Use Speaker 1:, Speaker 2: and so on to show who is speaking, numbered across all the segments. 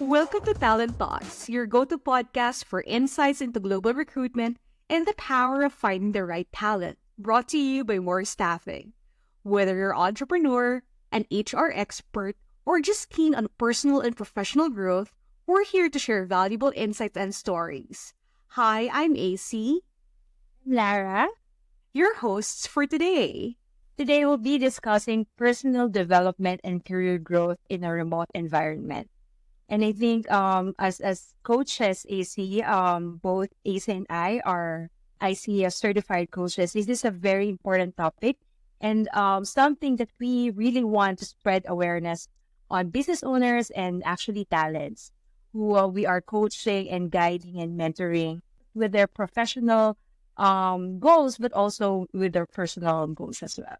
Speaker 1: Welcome to Talent Talks, your go-to podcast for insights into global recruitment and the power of finding the right talent. Brought to you by More Staffing. Whether you're an entrepreneur, an HR expert, or just keen on personal and professional growth, we're here to share valuable insights and stories. Hi, I'm Aycee,
Speaker 2: Lara.
Speaker 1: your hosts for today.
Speaker 2: Today we'll be discussing personal development and career growth in a remote environment. And I think as coaches, AC, both AC and I are ICF-certified coaches. This is a very important topic and something that we really want to spread awareness on business owners and actually talents who we are coaching and guiding and mentoring with their professional goals, but also with their personal goals as well.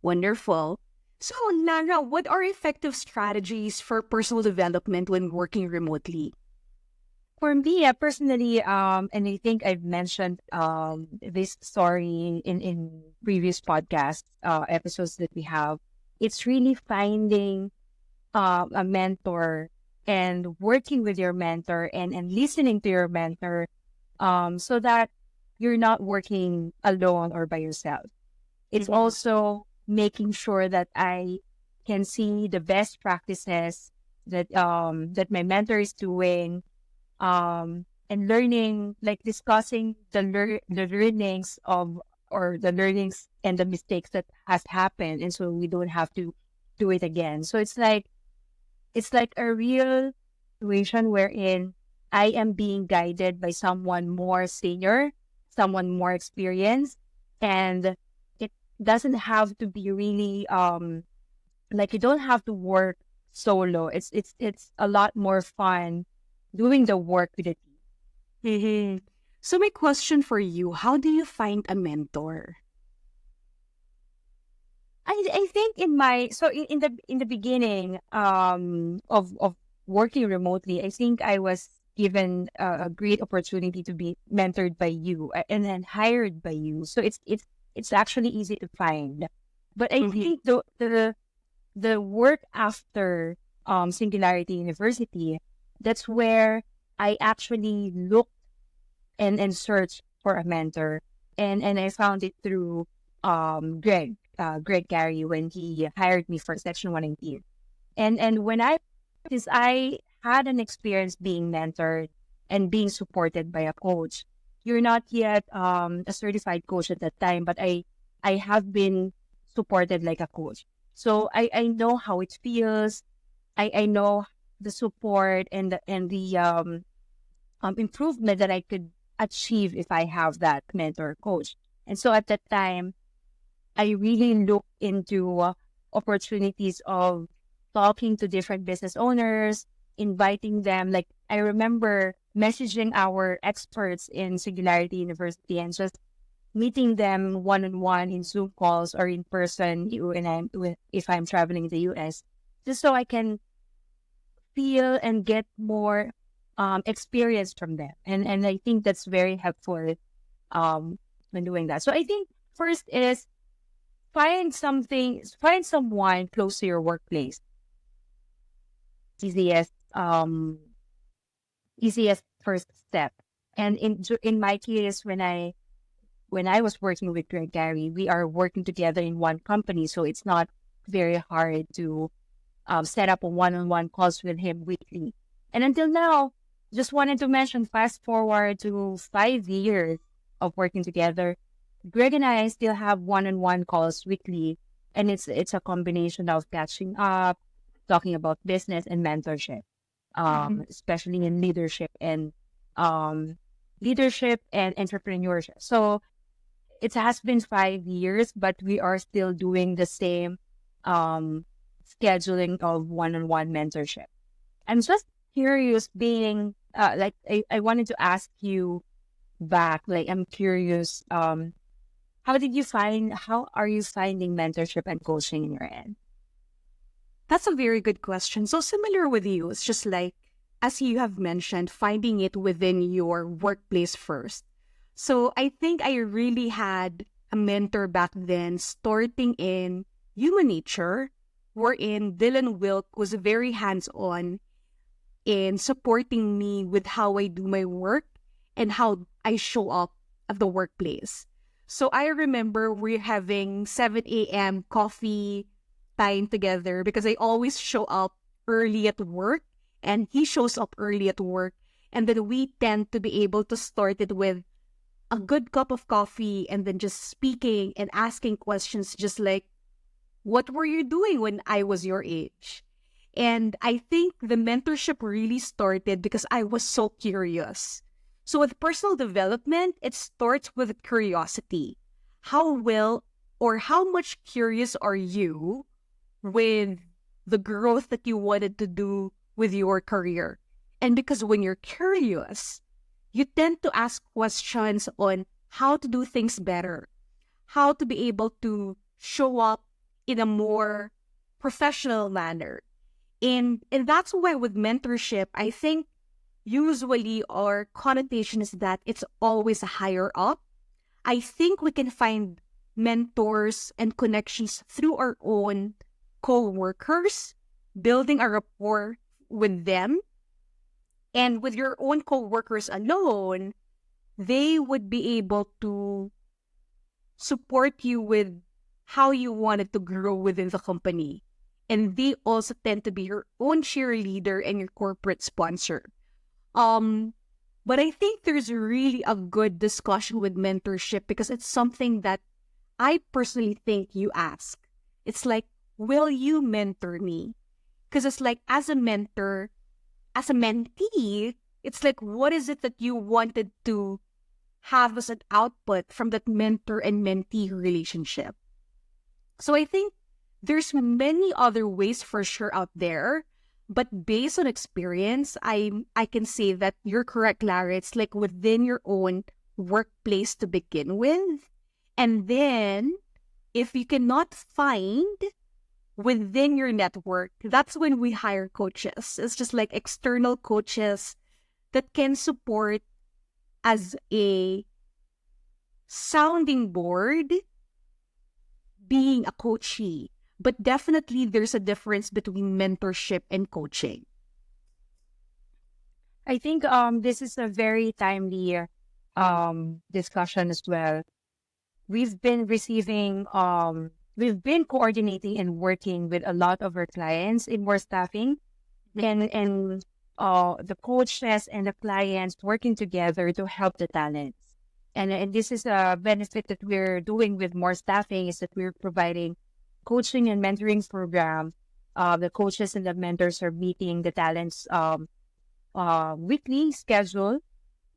Speaker 1: Wonderful. So, Lara, what are effective strategies for personal development when working remotely?
Speaker 2: For me, personally, and I think I've mentioned this story in previous podcast episodes that we have, it's really finding a mentor and working with your mentor and listening to your mentor so that you're not working alone or by yourself. It's also making sure that I can see the best practices that that my mentor is doing, and learning, like discussing the learnings of or the learnings and the mistakes that has happened, and so we don't have to do it again. So it's like a real situation wherein I am being guided by someone more senior, someone more experienced, and it doesn't have to be really like you don't have to work solo. It's a lot more fun doing the work with a team.
Speaker 1: So, my question for you, how do you find a mentor?
Speaker 2: I think in the beginning of working remotely, I think I was given a great opportunity to be mentored by you and then hired by you. So it's actually easy to find. But I think the work after Singularity University, that's where I actually looked and searched for a mentor, and I found it through Greg Gary when he hired me for Section 119. And when since I had an experience being mentored and being supported by a coach. You're not yet a certified coach at that time, but I have been supported like a coach. So I know how it feels. I know the support and the improvement that I could achieve if I have that mentor coach. And so at that time, I really looked into opportunities of talking to different business owners, inviting them. Like I remember messaging our experts in Singularity University and just meeting them one-on-one in Zoom calls or in person if I'm traveling in the US, just so I can feel and get more experience from them. And I think that's very helpful when doing that. So I think first is find someone close to your workplace. Easiest easiest first step. And in my case, when I was working with Greg Gary, we are working together in one company, so it's not very hard to set up a one-on-one calls with him weekly. And until now, just wanted to mention, fast forward to 5 years of working together, Greg and I still have one-on-one calls weekly, and it's a combination of catching up, talking about business and mentorship, especially in leadership and entrepreneurship. So it has been 5 years, but we are still doing the same scheduling of one-on-one mentorship. I'm just curious, being I wanted to ask you back. Like I'm curious, how are you finding mentorship and coaching in your end?
Speaker 1: That's a very good question. So similar with you, it's just like, as you have mentioned, finding it within your workplace first. So I think I really had a mentor back then starting in human nature, wherein Dylan Wilk was very hands-on in supporting me with how I do my work and how I show up at the workplace. So I remember we're having 7 a.m. coffee time together because I always show up early at work and he shows up early at work. And then we tend to be able to start it with a good cup of coffee and then just speaking and asking questions just like, what were you doing when I was your age? And I think the mentorship really started because I was so curious. So with personal development, it starts with curiosity. How well or how much curious are you with the growth that you wanted to do with your career? And because when you're curious, you tend to ask questions on how to do things better, how to be able to show up in a more professional manner. And that's why with mentorship, I think usually our connotation is that it's always a higher up. I think we can find mentors and connections through our own co-workers, building a rapport with them. And with your own co-workers alone, they would be able to support you with how you wanted to grow within the company. And they also tend to be your own cheerleader and your corporate sponsor. But I think there's really a good discussion with mentorship because it's something that I personally think you ask. It's like, will you mentor me? Because it's like, as a mentor, as a mentee, it's like, what is it that you wanted to have as an output from that mentor and mentee relationship? So I think there's many other ways for sure out there, but based on experience, I can say that you're correct, Lara. It's like within your own workplace to begin with. And then if you cannot find within your network, that's when we hire coaches. It's just like external coaches that can support as a sounding board being a coachee. But definitely there's a difference between mentorship and coaching.
Speaker 2: I think this is a very timely discussion as well. We've been receiving we've been coordinating and working with a lot of our clients in more staffing and the coaches and the clients working together to help the talents. And this is a benefit that we're doing with more staffing is that we're providing coaching and mentoring program. The coaches and the mentors are meeting the talents weekly schedule,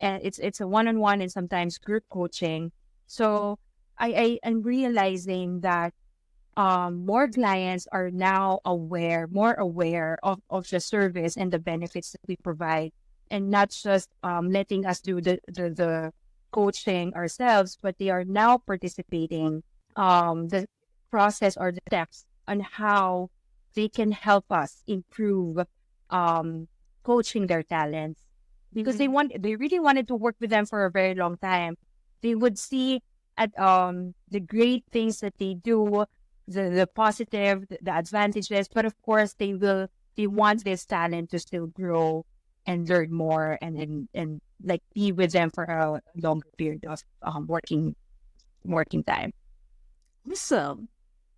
Speaker 2: and it's a one-on-one and sometimes group coaching. So I'm realizing that more clients are now more aware of the service and the benefits that we provide, and not just letting us do the coaching ourselves, but they are now participating the process or the steps on how they can help us improve coaching their talents, because they really wanted to work with them for a very long time. They would see at the great things that they do, the positive, the advantages, but of course they want this talent to still grow and learn more and like be with them for a longer period of working time.
Speaker 1: Awesome.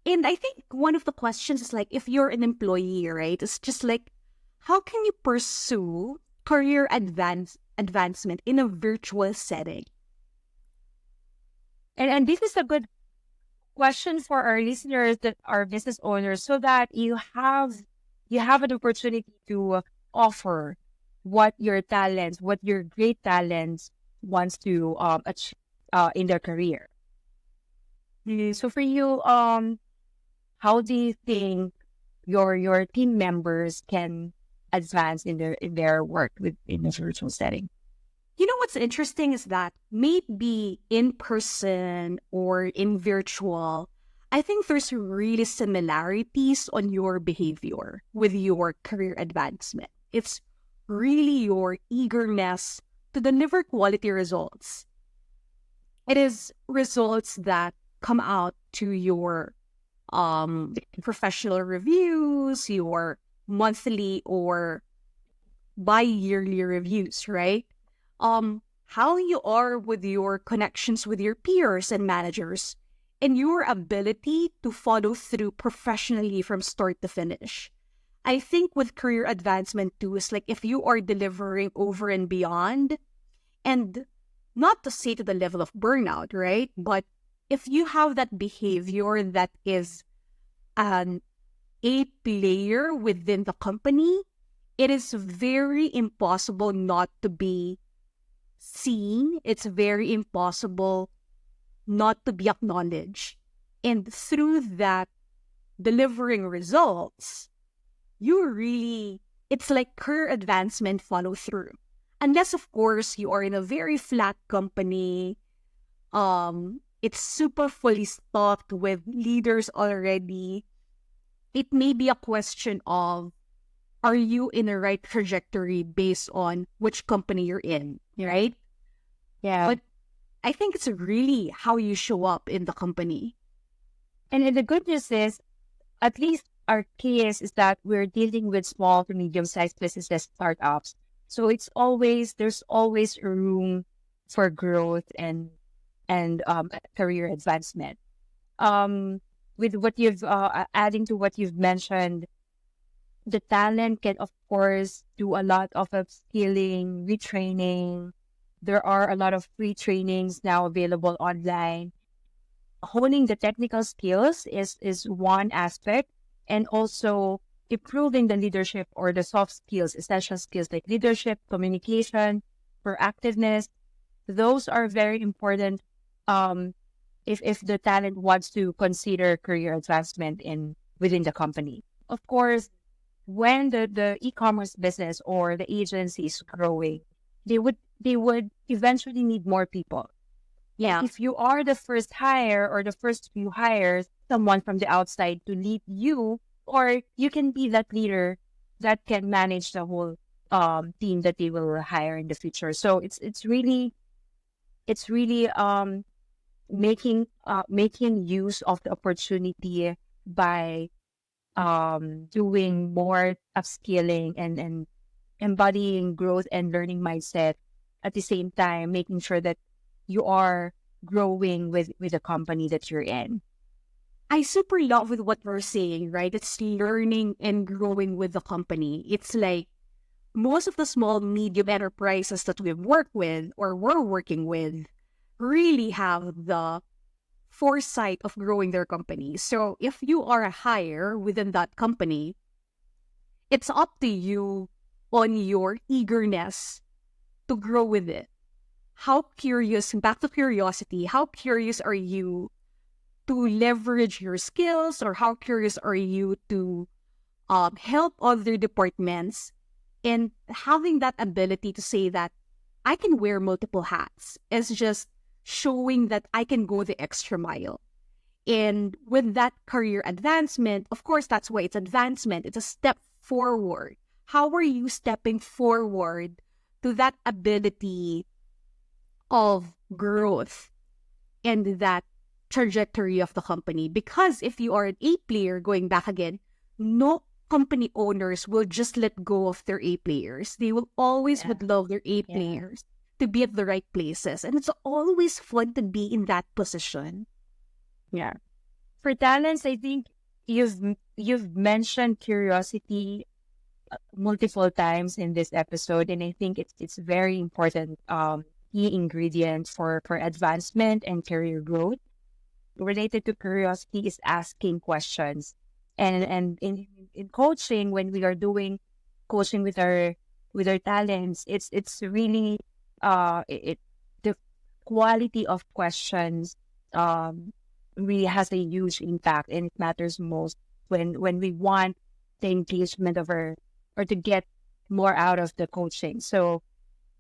Speaker 1: And I think one of the questions is like, if you're an employee, right? It's just like, how can you pursue career advancement in a virtual setting?
Speaker 2: And this is a good question for our listeners that are business owners, so that you have an opportunity to offer what your great talents wants to achieve in their career. So for you, how do you think your team members can advance in their work in a virtual setting?
Speaker 1: You know what's interesting is that maybe in person or in virtual, I think there's really similarities on your behavior with your career advancement. It's really your eagerness to deliver quality results. It is results that come out to your professional reviews, your monthly or bi-yearly reviews, right? How you are with your connections with your peers and managers, and your ability to follow through professionally from start to finish. I think with career advancement too, is like if you are delivering over and beyond, and not to say to the level of burnout, right? But if you have that behavior that is an A player within the company, it is very impossible not to be seen. It's very impossible not to be acknowledged. And through that delivering results, you really, it's like career advancement follow through. Unless, of course, you are in a very flat company, it's super fully stocked with leaders already. It may be a question of, are you in the right trajectory based on which company you're in, right?
Speaker 2: Yeah.
Speaker 1: But I think it's really how you show up in the company.
Speaker 2: And the good news is, at least our case is that we're dealing with small to medium-sized businesses, startups. So there's always room for growth and career advancement. With what you've adding to what you've mentioned, the talent can of course do a lot of upskilling, retraining. There are a lot of free trainings now available online. Honing the technical skills is one aspect, and also improving the leadership or the soft skills, essential skills like leadership, communication, proactiveness. Those are very important if the talent wants to consider career advancement within the company. Of course, when the e-commerce business or the agency is growing, they would eventually need more people.
Speaker 1: Yeah.
Speaker 2: If you are the first hire or the first few hires, someone from the outside to lead you, or you can be that leader that can manage the whole team that they will hire in the future. So it's really making use of the opportunity by doing more upskilling and embodying growth and learning mindset, at the same time making sure that you are growing with the company that you're in.
Speaker 1: I super love with what we're saying, right? It's learning and growing with the company. It's like most of the small, medium enterprises that we've worked with or we're working with really have the foresight of growing their company. So if you are a hire within that company, it's up to you on your eagerness to grow with it. How curious, back to curiosity, how curious are you to leverage your skills, or how curious are you to help other departments, and having that ability to say that I can wear multiple hats is just showing that I can go the extra mile. And with that career advancement, of course, that's why it's advancement. It's a step forward. How are you stepping forward to that ability of growth and that trajectory of the company? Because if you are an A player, going back again, no company owners will just let go of their A players. They will always would love their A players to be at the right places. And it's always fun to be in that position.
Speaker 2: Yeah. For talents, I think you've mentioned curiosity multiple times in this episode, and I think it's very important key ingredient for advancement and career growth. Related to curiosity is asking questions, and in coaching, when we are doing coaching with our talents, it's really the quality of questions really has a huge impact, and it matters most when we want the engagement of our, or to get more out of the coaching. So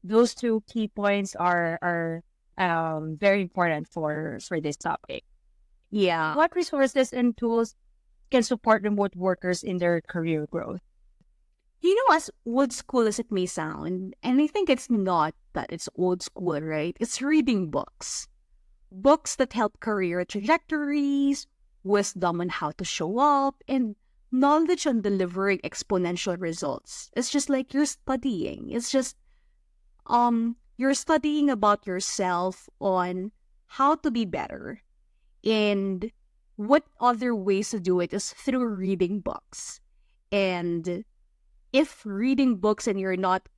Speaker 2: those two key points are very important for this topic.
Speaker 1: Yeah.
Speaker 2: What resources and tools can support remote workers in their career growth?
Speaker 1: You know, as old school as it may sound, and I think it's not that it's old school, right? It's reading books. Books that help career trajectories, wisdom on how to show up, and knowledge on delivering exponential results. It's just like you're studying. It's just you're studying about yourself on how to be better. And what other ways to do it is through reading books. And if reading books and you're not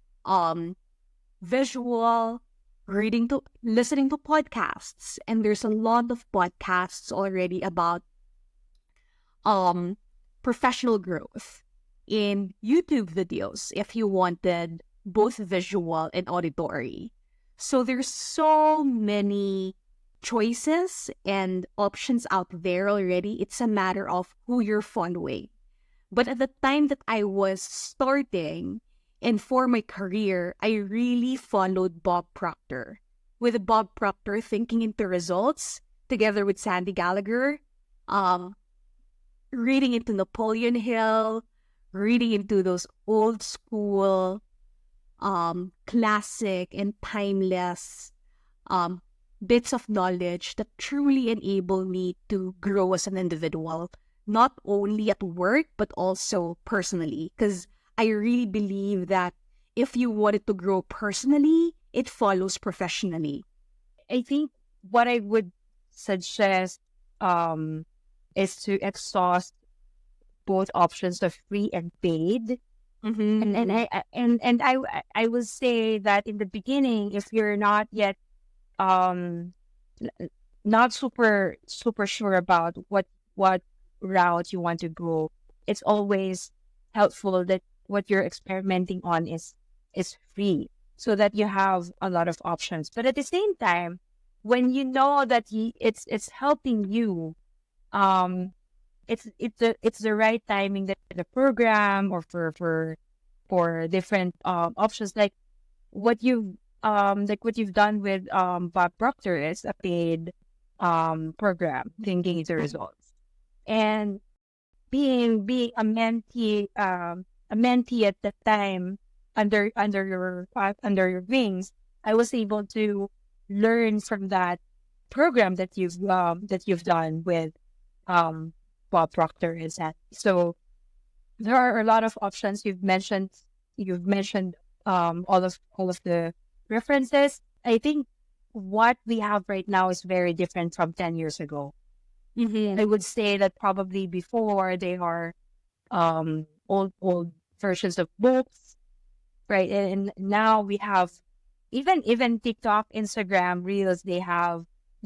Speaker 1: visual, listening to podcasts, and there's a lot of podcasts already about um professional growth in YouTube videos if you wanted both visual and auditory. So there's so many choices and options out there already. It's a matter of who you're following. But at the time that I was starting and for my career, I really followed Bob Proctor. With Bob Proctor thinking into results together with Sandy Gallagher, um, reading into Napoleon Hill, reading into those old school, classic and timeless bits of knowledge that truly enable me to grow as an individual, not only at work, but also personally. Because I really believe that if you wanted to grow personally, it follows professionally.
Speaker 2: I think what I would suggest is to exhaust both options of free and paid. And I will say that in the beginning, if you're not yet um not super sure about what route you want to go, it's always helpful that what you're experimenting on is free, so that you have a lot of options. But at the same time, when you know that it's helping you, um it's the right timing that the program or for different options, like what you've done with Bob Proctor is a paid program, thinking into results. And being a mentee at that time under your wings, I was able to learn from that program that you've done with Bob Proctor is that. So there are a lot of options. You've mentioned all of the references. I think what we have right now is very different from 10 years ago. I would say that probably before they are old versions of books, right? And now we have even TikTok, Instagram, Reels. They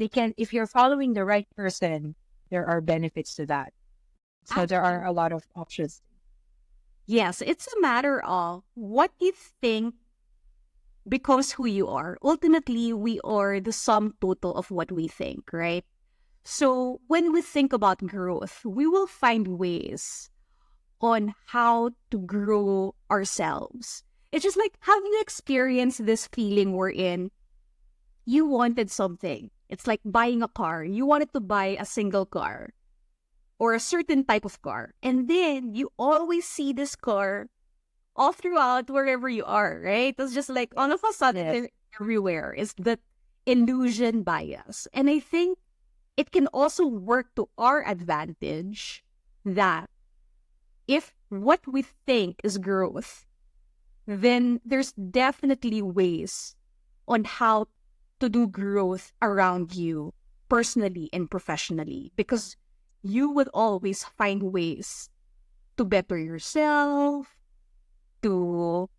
Speaker 2: can, if you're following the right person, there are benefits to that. So there are a lot of options.
Speaker 1: Yes, it's a matter of what you think becomes who you are. Ultimately, we are the sum total of what we think, right? So when we think about growth, we will find ways on how to grow ourselves. It's just like, have you experienced this feeling wherein you wanted something? It's like buying a car. You wanted to buy a single car or a certain type of car. And then you always see this car all throughout wherever you are, right? It's just like all of a sudden
Speaker 2: Yes.
Speaker 1: they're everywhere. It's that illusion bias. And I think it can also work to our advantage that if what we think is growth, then there's definitely ways on how to do growth around you personally and professionally, because you would always find ways to better yourself, to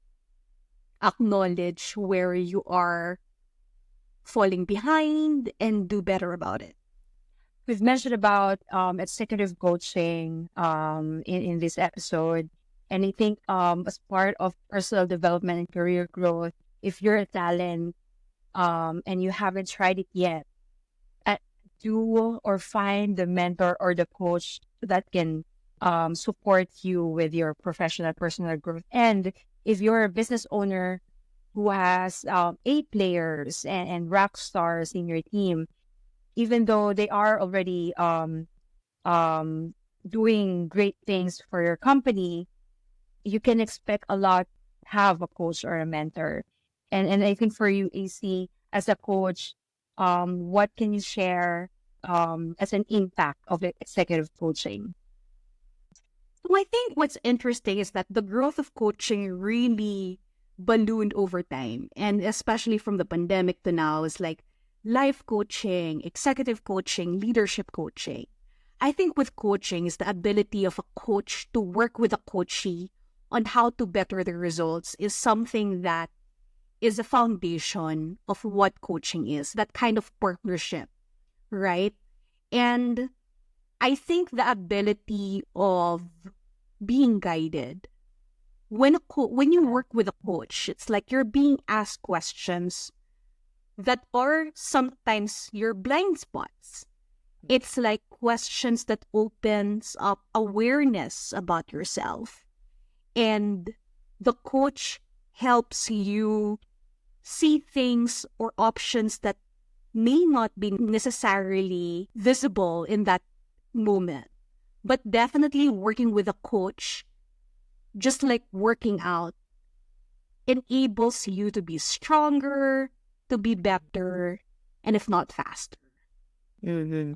Speaker 1: acknowledge where you are falling behind and do better about it.
Speaker 2: We've mentioned about executive coaching in this episode. And I think as part of personal development and career growth, if you're a talent and you haven't tried it yet, uh, do or find the mentor or the coach that can support you with your professional personal growth. And if you're a business owner who has A players and rock stars in your team, even though they are already doing great things for your company, you can expect a lot, have a coach or a mentor. And I think for you, AC, as a coach, what can you share as an impact of executive coaching?
Speaker 1: So I think what's interesting is that the growth of coaching really ballooned over time. And especially from the pandemic to now, is like life coaching, executive coaching, leadership coaching. I think with coaching is the ability of a coach to work with a coachee on how to better their results is something that is a foundation of what coaching is, that kind of partnership, right? And I think the ability of being guided when when you work with a coach, it's like you're being asked questions that are sometimes your blind spots. It's like questions that opens up awareness about yourself, and the coach helps you see things or options that may not be necessarily visible in that moment. But definitely working with a coach, just like working out, enables you to be stronger, to be better, and if not faster.
Speaker 2: Mm-hmm.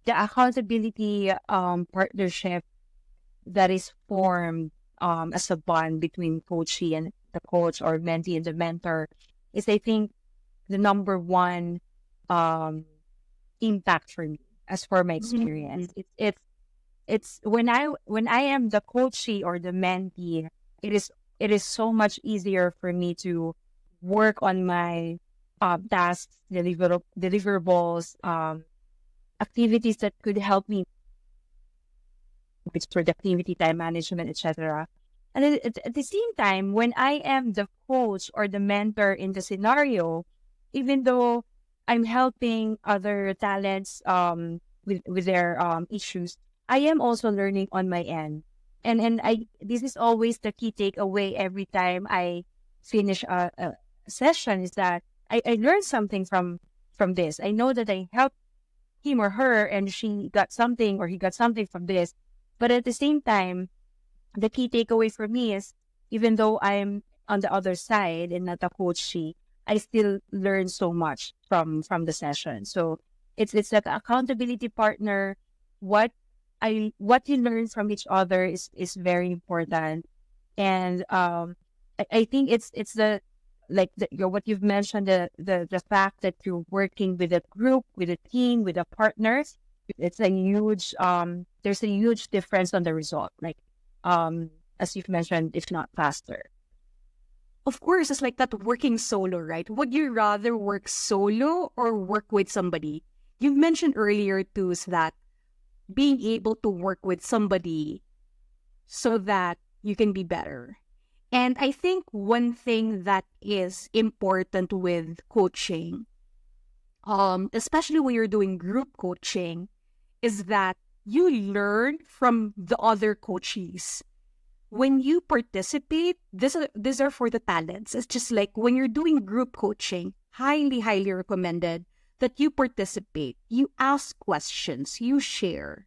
Speaker 2: The accountability partnership that is formed as a bond between coachee and the coach, or mentee and the mentor, is, I think, the number one impact for me as for my
Speaker 1: Mhm.
Speaker 2: experience. It's when I am the coachee or the mentee, it is so much easier for me to work on my tasks, deliverables, activities that could help me with productivity, time management, etc. And at the same time, when I am the coach or the mentor in the scenario, even though I'm helping other talents with their issues, I am also learning on my end. And I this is always the key takeaway every time I finish a session, is that I learned something from this. I know that I helped him or her, and she got something or he got something from this. But at the same time, the key takeaway for me is, even though I'm on the other side and not a coachee, I still learn so much from the session. So it's like an accountability partner. What you learn from each other is very important. And I think it's the, like what you've mentioned, the fact that you're working with a group, with a team, with a partners. It's a huge there's a huge difference on the result, like as you've mentioned, if not faster.
Speaker 1: Of course, it's like that working solo, right? Would you rather work solo or work with somebody? You've mentioned earlier too is that being able to work with somebody so that you can be better. And I think one thing that is important with coaching, especially when you're doing group coaching, is that you learn from the other coaches. When you participate, these are for the talents. It's just like when you're doing group coaching, highly, highly recommended that you participate, you ask questions, you share,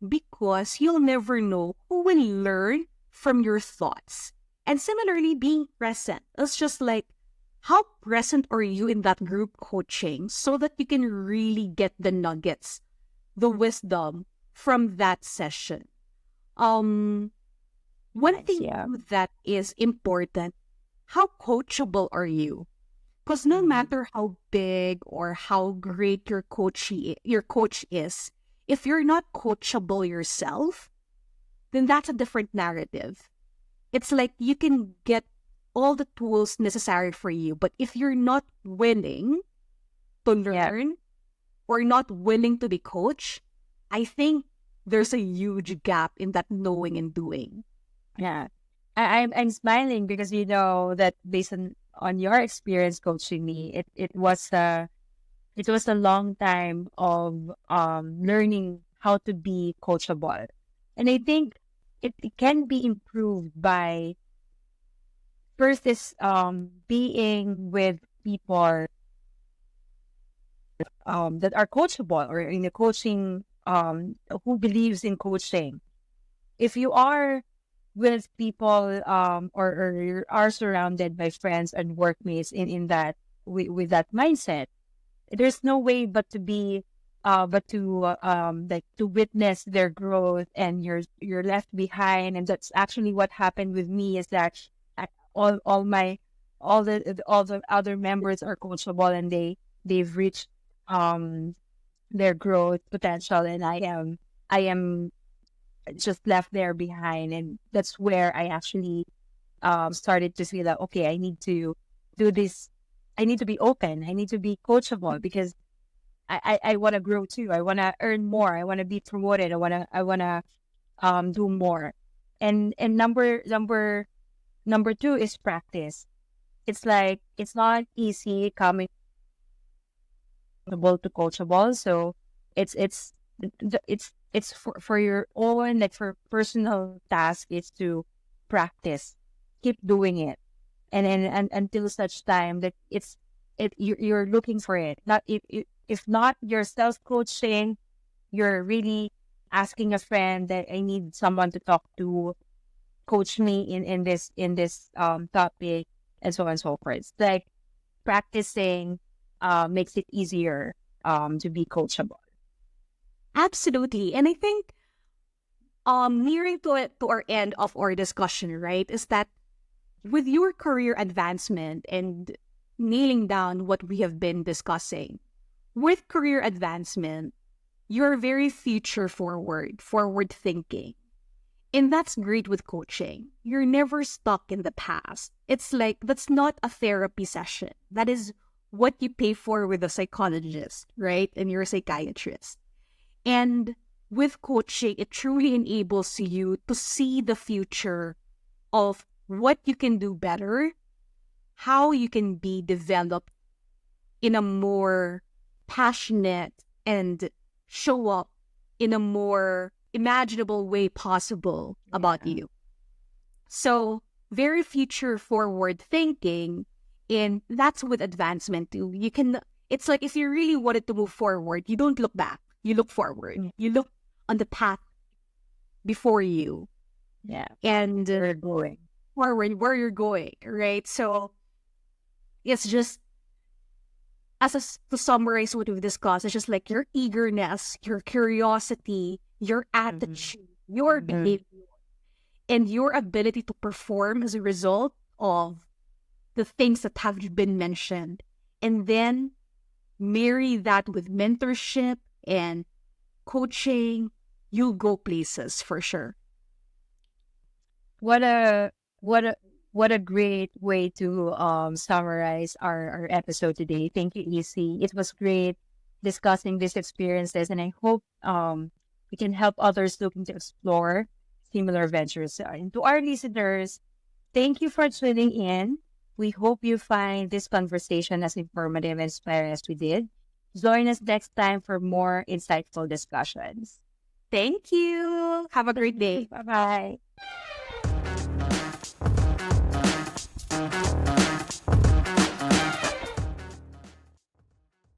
Speaker 1: because you'll never know who will learn from your thoughts. And similarly, being present. It's just like, how present are you in that group coaching so that you can really get the nuggets, the wisdom from that session? Um, One
Speaker 2: Yes,
Speaker 1: thing
Speaker 2: yeah.
Speaker 1: that is important, how coachable are you? Because no
Speaker 2: Mhm.
Speaker 1: matter how big or how great your coach is, if you're not coachable yourself, then that's a different narrative. It's like you can get all the tools necessary for you, but if you're not willing to
Speaker 2: Yeah,
Speaker 1: learn or not willing to be coached, I think there's a huge gap in that knowing and doing.
Speaker 2: yeah. I'm smiling because you know that based on your experience coaching me, it was a long time of learning how to be coachable. And I think it can be improved by, first is being with people that are coachable, or in the coaching, who believes in coaching. If you are with people, or you are surrounded by friends and workmates in that with that mindset, there's no way but to be but to like to witness their growth, and you're left behind. And that's actually what happened with me, is that all my all the other members are coachable, and they've reached their growth potential, and I am just left there behind. And that's where I actually started to feel that, okay, I need to do this. I need to be open. I need to be coachable, because I want to grow too. I want to earn more. I want to be promoted. I want to do more. And number two is practice. It's like, it's not easy coming to coachable. So it's for your own, like, for personal task, is to practice, keep doing it, and until such time that you're looking for it. Not if not, you're self coaching, you're really asking a friend that I need someone to talk to, coach me in this topic, and so on and so forth. It's like practicing makes it easier to be coachable.
Speaker 1: Absolutely. And I think nearing to our end of our discussion, right, is that with your career advancement and nailing down what we have been discussing, with career advancement, you're very future forward thinking. And that's great with coaching. You're never stuck in the past. It's like, that's not a therapy session. That is what you pay for with a psychologist, right? And you're a psychiatrist. And with coaching, it truly enables you to see the future of what you can do better, how you can be developed in a more passionate and show up in a more imaginable way possible about you. So very future forward thinking, and that's with advancement too. It's like, if you really wanted to move forward, you don't look back, you look forward. You look on the path before you.
Speaker 2: Yeah.
Speaker 1: And
Speaker 2: We're going
Speaker 1: forward where you're going, right? So it's just, to summarize what we've discussed, it's just like your eagerness, your curiosity, your attitude, your behavior, and your ability to perform as a result of the things that have been mentioned. And then marry that with mentorship and coaching, you'll go places for sure.
Speaker 2: What a what a what a great way to summarize our episode today. Thank you, EC. It was great discussing these experiences, and I hope we can help others looking to explore similar ventures. And to our listeners, thank you for tuning in. We hope you find this conversation as informative and inspiring as we did. Join us next time for more insightful discussions.
Speaker 1: Thank you. Have a great day.
Speaker 2: Bye bye.